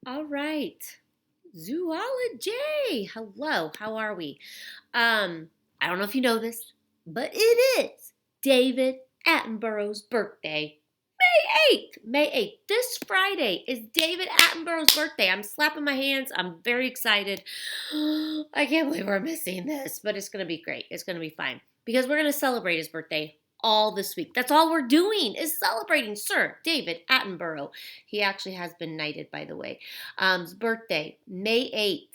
All right. Zoology. Hello, how are we? I don't know if you know this, but it is David Attenborough's birthday. May 8th. May 8th. This Friday is David Attenborough's birthday. I'm slapping my hands. I'm very excited. I can't believe we're missing this, but it's going to be great. It's going to be fine because we're going to celebrate his birthday all this week. That's all we're doing is celebrating Sir David Attenborough. He actually has been knighted, by the way. His birthday, May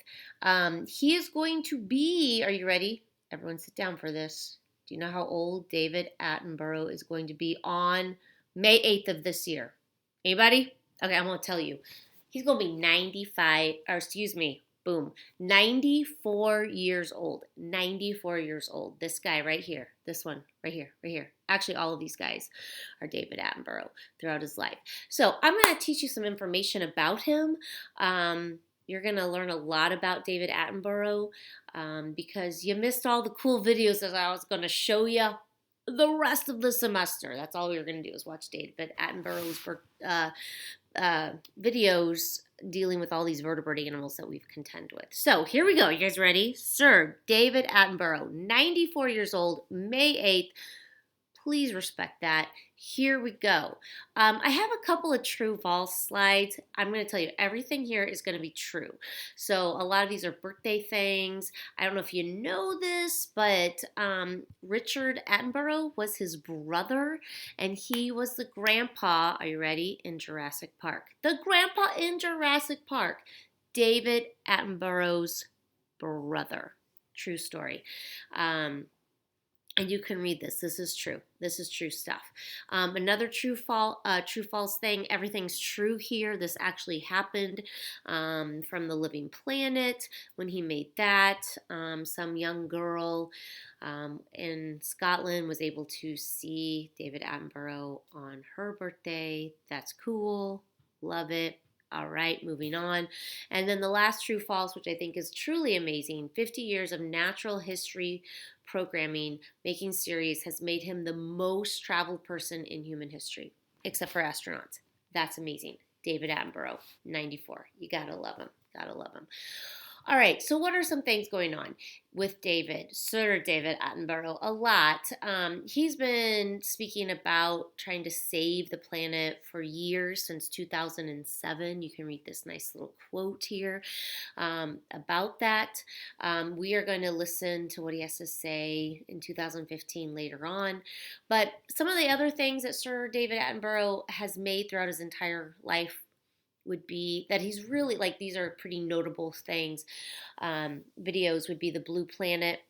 8th. He is going to be, are you ready? Everyone sit down for this. Do you know how old David Attenborough is going to be on May 8th of this year? Anybody? Okay, I'm going to tell you. He's going to be 95, or excuse me, boom, 94 years old. 94 years old. This guy right here. This one right here, right here. Actually, all of these guys are David Attenborough throughout his life. So I'm going to teach you some information about him. You're going to learn a lot about David Attenborough because you missed all the cool videos that I was going to show you the rest of the semester. That's all we were going to do is watch David Attenborough's videos dealing with all these vertebrate animals that we've contend with. So here we go. You guys ready? Sir David Attenborough, 94 years old, May 8th. Please respect that. Here we go. I have a couple of true false slides. I'm going to tell you everything here is going to be true. So a lot of these are birthday things. I don't know if you know this, but Richard Attenborough was his brother, and he was the grandpa, are you ready, in Jurassic Park. The grandpa in Jurassic Park, David Attenborough's brother. True story. And you can read this. This is true. This is true stuff. Another true false thing. Everything's true here. This actually happened from the Living Planet when he made that. Some young girl in Scotland was able to see David Attenborough on her birthday. That's cool. Love it. All right, moving on. And then the last true false, which I think is truly amazing, 50 years of natural history programming making series has made him the most traveled person in human history, except for astronauts. That's amazing. David Attenborough, 94. You gotta love him. Gotta love him. All right, so what are some things going on with David, Sir David Attenborough? A lot. He's been speaking about trying to save the planet for years, since 2007. You can read this nice little quote here about that. We are going to listen to what he has to say in 2015 later on. But some of the other things that Sir David Attenborough has made throughout his entire life would be that he's really, like, these are pretty notable things. Videos would be The Blue Planet,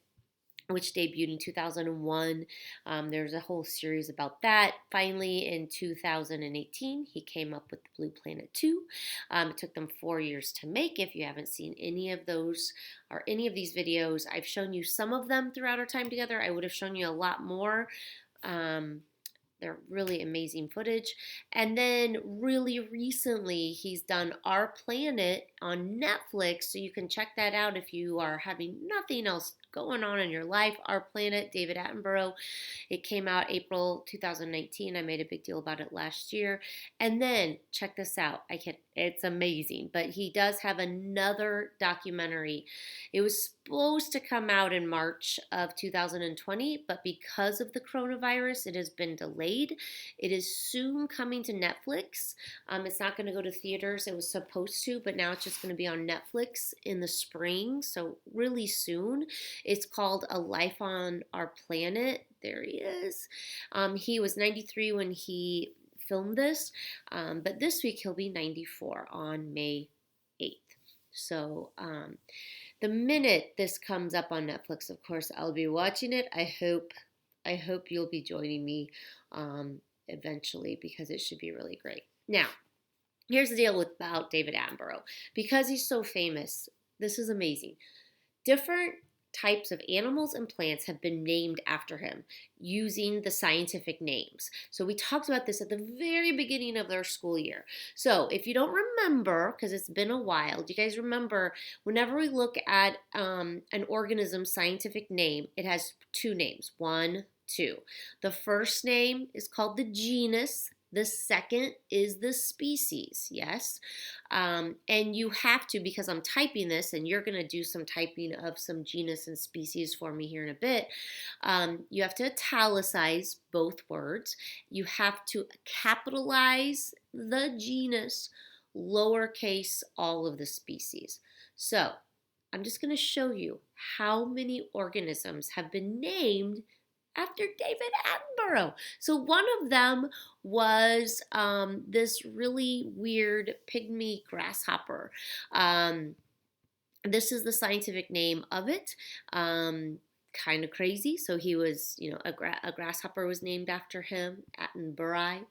which debuted in 2001. There's a whole series about that. Finally, in 2018, he came up with The Blue Planet 2. It took them 4 years to make. If you haven't seen any of those or any of these videos, I've shown you some of them throughout our time together. I would have shown you a lot more. They're really amazing footage. And then really recently, he's done Our Planet on Netflix, so you can check that out if you are having nothing else going on in your life. Our Planet, David Attenborough. It came out April 2019. I made a big deal about it last year. And then, check this out. It's amazing. But he does have another documentary. It was supposed to come out in March of 2020, but because of the coronavirus, it has been delayed. It is soon coming to Netflix. It's not going to go to theaters. It was supposed to, but now it's just going to be on Netflix in the spring, so really soon. It's called A Life on Our Planet. There he is. He was 93 when he filmed this, but this week he'll be 94 on May 8th. So the minute this comes up on Netflix, of course, I'll be watching it. I hope you'll be joining me eventually, because it should be really great. Now, here's the deal about David Attenborough. Because he's so famous, this is amazing. Different types of animals and plants have been named after him using the scientific names. So we talked about this at the very beginning of their school year. So if you don't remember, because it's been a while, do you guys remember whenever we look at an organism's scientific name, it has two names, 1, 2. The first name is called the genus, The second is the species, yes. And you have to, because I'm typing this and you're going to do some typing of some genus and species for me here in a bit, you have to italicize both words. You have to capitalize the genus, lowercase all of the species. So I'm just going to show you how many organisms have been named after David Attenborough. So one of them was this really weird pygmy grasshopper. This is the scientific name of it. Kind of crazy. So he was, a grasshopper was named after him, Attenborough.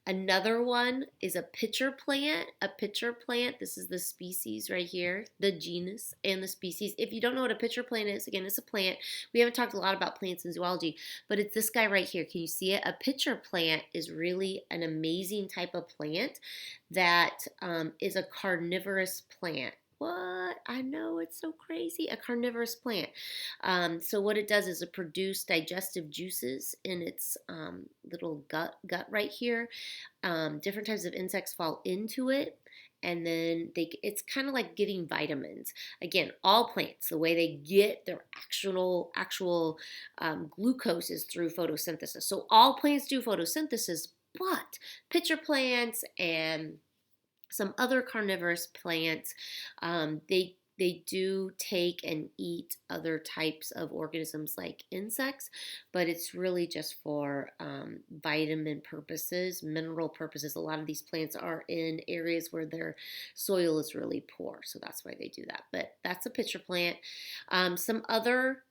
Another one is a pitcher plant. A pitcher plant, this is the species right here, the genus and the species. If you don't know what a pitcher plant is, again, it's a plant. We haven't talked a lot about plants in zoology, but it's this guy right here. Can you see it? A pitcher plant is really an amazing type of plant that is a carnivorous plant. What? I know, it's so crazy. A carnivorous plant. So what it does is it produces digestive juices in its little gut right here. Different types of insects fall into it, and then it's kind of like getting vitamins. Again, all plants, the way they get their actual glucose is through photosynthesis. So all plants do photosynthesis, but pitcher plants and some other carnivorous plants, they do take and eat other types of organisms like insects, but it's really just for vitamin purposes, mineral purposes. A lot of these plants are in areas where their soil is really poor, so that's why they do that. But that's a pitcher plant. Some other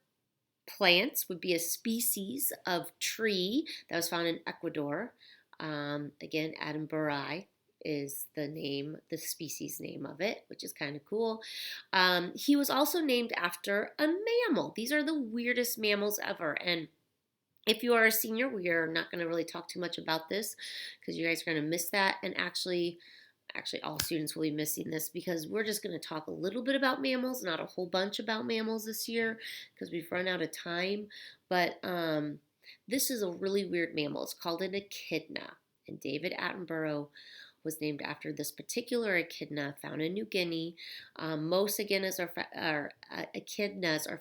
plants would be a species of tree that was found in Ecuador. Again, Attenborough is the species name of it, which is kind of cool. He was also named after a mammal. These are the weirdest mammals ever. And if you are a senior, we are not going to really talk too much about this because you guys are going to miss that. And actually all students will be missing this because we're just going to talk a little bit about mammals, not a whole bunch about mammals this year because we've run out of time. But this is a really weird mammal. It's called an echidna. And David Attenborough was named after this particular echidna found in New Guinea. Most echidnas are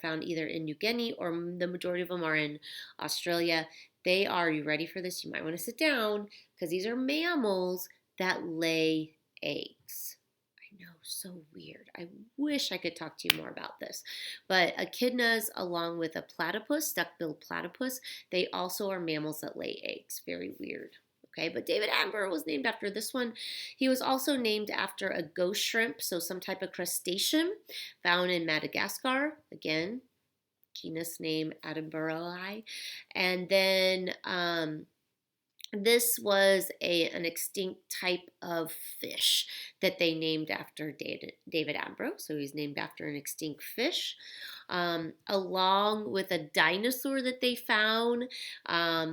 found either in New Guinea or the majority of them are in Australia. They are, you ready for this? You might want to sit down because these are mammals that lay eggs. I know, so weird. I wish I could talk to you more about this. But echidnas, along with a platypus, duck-billed platypus, they also are mammals that lay eggs. Very weird. Okay, but David Attenborough was named after this one. He was also named after a ghost shrimp, so some type of crustacean found in Madagascar. Again, genus name Attenborough. And then this was an extinct type of fish that they named after David Attenborough. So he's named after an extinct fish. Along with a dinosaur that they found.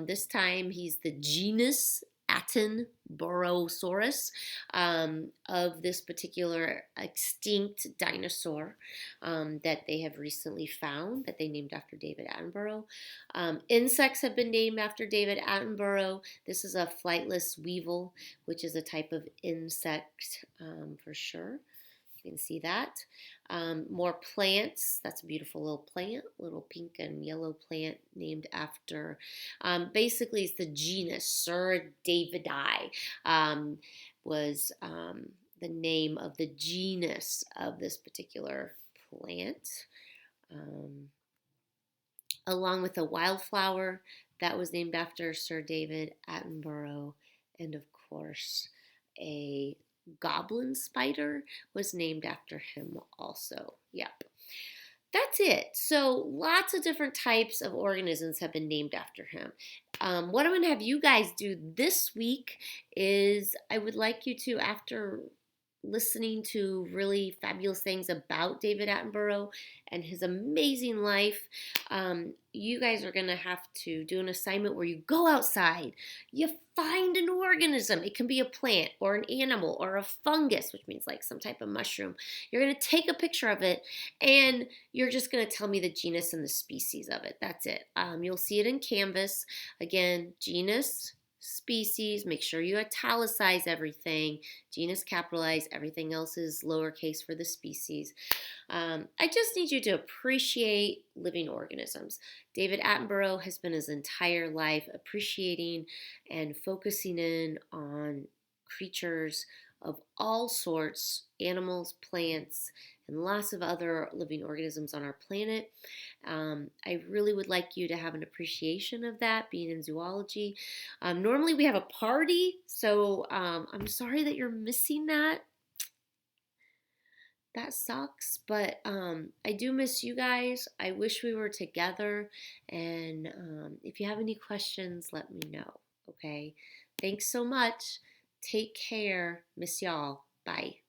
This time he's the genus Attenboroughsaurus of this particular extinct dinosaur that they have recently found that they named after David Attenborough. Insects have been named after David Attenborough. This is a flightless weevil, which is a type of insect for sure. You can see that. More plants. That's a beautiful little plant, little pink and yellow plant named after, basically it's the genus. Sir Davidii was the name of the genus of this particular plant. Along with a wildflower that was named after Sir David Attenborough, and of course a goblin spider was named after him also. Yep. That's it. So lots of different types of organisms have been named after him. What I'm going to have you guys do this week is I would like you to, after listening to really fabulous things about David Attenborough and his amazing life, you guys are going to have to do an assignment where you go outside, you find an organism. It can be a plant or an animal or a fungus, which means like some type of mushroom. You're going to take a picture of it and you're just going to tell me the genus and the species of it. That's it. You'll see it in Canvas. Again, genus, species. Make sure you italicize everything. Genus capitalize, everything else is lowercase for the species. I just need you to appreciate living organisms. David Attenborough has spent his entire life appreciating and focusing in on creatures of all sorts, animals, plants, and lots of other living organisms on our planet. I really would like you to have an appreciation of that, being in zoology. Normally we have a party, so I'm sorry that you're missing that. That sucks, but I do miss you guys. I wish we were together. And if you have any questions, let me know. Okay. Thanks so much. Take care. Miss y'all. Bye.